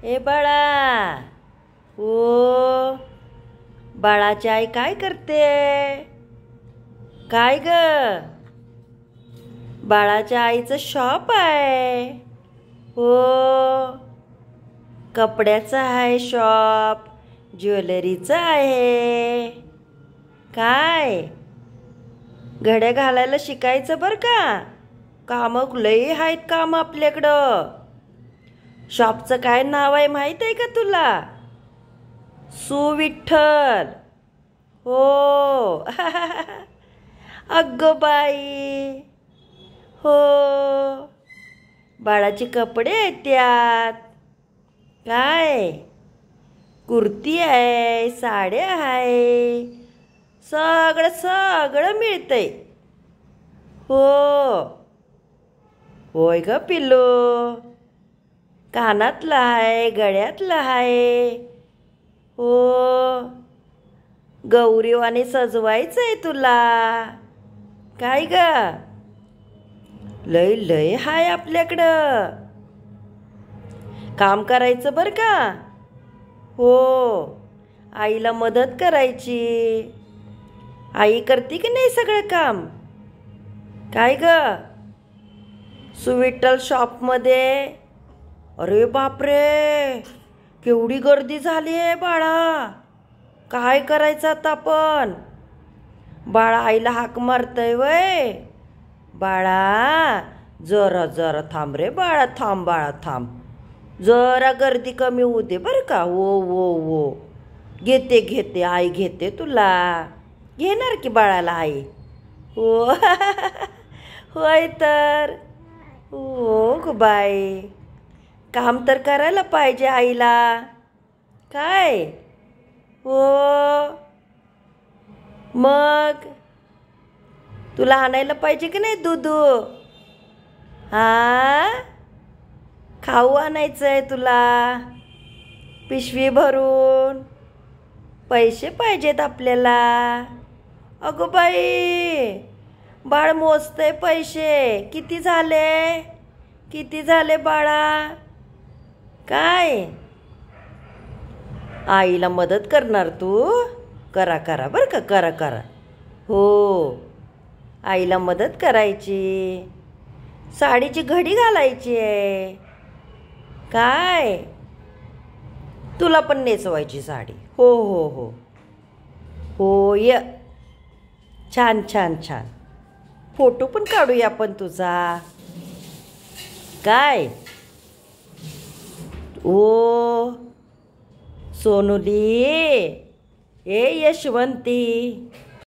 ए बाळा, ओ बाळाची आई काय करते? काय ग? बाळाच्या आईचं शॉप आहे. हो, कपड्याचं आहे शॉप, ज्वेलरीचं आहे. काय घड्या घालायला शिकायचं बरं का? कामं लई आहेत काम आपल्याकडं. शॉपचं काय नाव आहे माहीत आहे का तुला? सुविठ्ठल. हो. अगं बाई, हो, बाळाचे कपडे आहेत त्यात. काय कुर्ती आहे, साड्या आहे, सगळं सगळं मिळतंय. हो, होय ग पिल्लू. कानातलं आहे, गळ्यातलं आहे. हो, गौरीवाने सजवायचं आहे तुला. काय ग, लय लय हाय आपल्याकडं. काम करायचं बरं का? हो, आईला मदत करायची. आई करते की नाही सगळं काम? काय ग, सुविठ्ठल शॉपमध्ये? अरे बापरे, केवढी गर्दी झाली आहे बाळा. काय करायचं आता आपण? बाळा आईला हाक मारतय वय. बाळा जरा जरा थांब रे बाळा, थांब बाळा थांब. जरा गर्दी कमी होऊ दे बरं का? वो वो वो, घेते घेते, आई घेते तुला. घेणार की बाळाला आई. हो. होय तर. हो ग बाई, काम तर करायला पाहिजे आईला. काय हो, मग तुला आणायला पाहिजे की नाही दूध? हा, खाऊ आणायचं आहे तुला पिशवी भरून. पैसे पाहिजेत आपल्याला. अगं बाई, बाळ मोजतंय पैसे. किती झाले? किती झाले बाळा? काय आईला मदत करणार तू? करा करा बरं का, करा करा. हो, आईला मदत करायची. साडीची घडी घालायची आहे. काय तुला पण नेसवायची साडी? हो हो हो हो, य छान छान छान. फोटो पण काढूया आपण तुझा. काय ओ सोनुली, ए यशवंती,